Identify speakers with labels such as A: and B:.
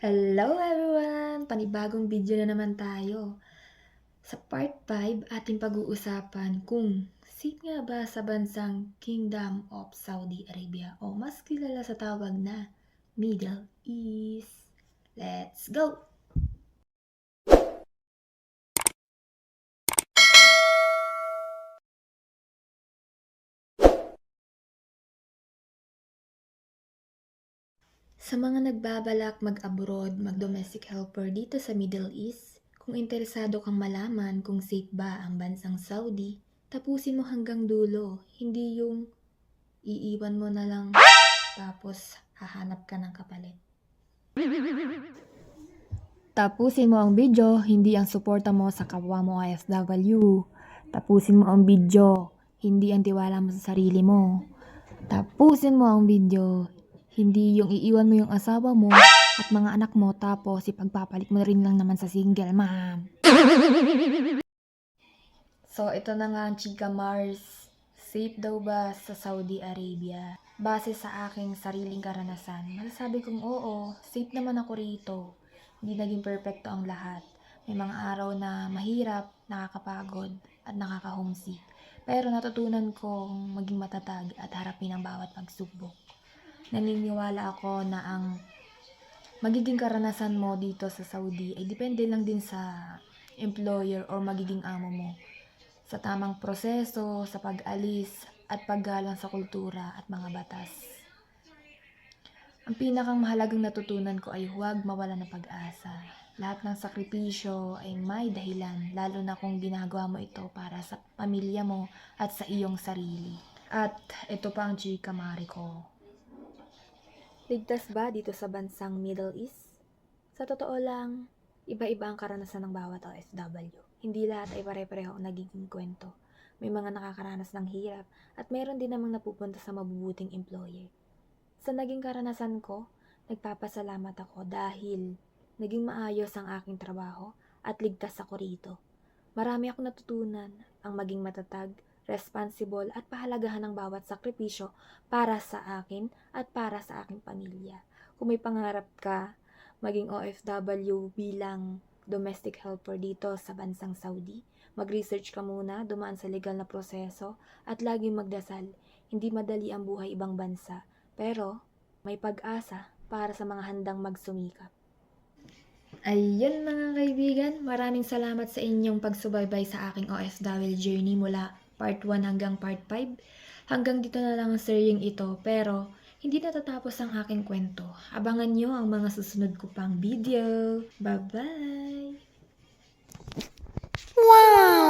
A: Hello everyone! Panibagong video na naman tayo. Sa part 5, ating pag-uusapan kung safe nga ba sa bansang Kingdom of Saudi Arabia o mas kilala sa tawag na Middle East. Let's go! Sa mga nagbabalak mag-abroad, mag-domestic helper dito sa Middle East, kung interesado kang malaman kung safe ba ang bansang Saudi, tapusin mo hanggang dulo, hindi yung iiwan mo na lang tapos hahanap ka ng kapalit. Tapusin mo ang video, hindi ang suporta mo sa kapwa mo OFW. Tapusin mo ang video, hindi ang tiwala mo sa sarili mo. Tapusin mo ang video, hindi yung iiwan mo yung asawa mo at mga anak mo tapos ipagpapalit mo rin lang naman sa single mom. So ito na nga ang chika Mars. Safe daw ba sa Saudi Arabia? Base sa aking sariling karanasan, masasabi kong oo, safe naman ako rito. Hindi naging perfecto ang lahat. May mga araw na mahirap, nakakapagod, at nakaka-homesick. Pero natutunan kong maging matatag at harapin ang bawat pagsubok. Naniniwala ako na ang magiging karanasan mo dito sa Saudi ay depende lang din sa employer or magiging amo mo. Sa tamang proseso, sa pag-alis, at paggalang sa kultura at mga batas. Ang pinakang mahalagang natutunan ko ay huwag mawala ng pag-asa. Lahat ng sakripisyo ay may dahilan, lalo na kung ginagawa mo ito para sa pamilya mo at sa iyong sarili. At ito pa ang chika mari ko. Ligtas ba dito sa bansang Middle East? Sa totoo lang, iba-iba ang karanasan ng bawat OFW. Hindi lahat ay pare-pareho ang nagiging kwento. May mga nakakaranas ng hirap at mayroon din namang napupunta sa mabubuting employer. Sa naging karanasan ko, nagpapasalamat ako dahil naging maayos ang aking trabaho at ligtas ako rito. Marami akong natutunan ang maging matatag, responsible at pahalagahan ng bawat sakripisyo para sa akin at para sa aking pamilya. Kung may pangarap ka, maging OFW bilang domestic helper dito sa bansang Saudi, mag-research ka muna, dumaan sa legal na proseso, at laging magdasal. Hindi madali ang buhay ibang bansa, pero may pag-asa para sa mga handang magsumikap. Ayun mga kaibigan, maraming salamat sa inyong pagsubaybay sa aking OFW journey mula part 1 hanggang part 5. Hanggang dito na lang ang sharing ito, pero hindi natatapos ang aking kwento. Abangan nyo ang mga susunod ko pang video. Bye-bye!
B: Wow!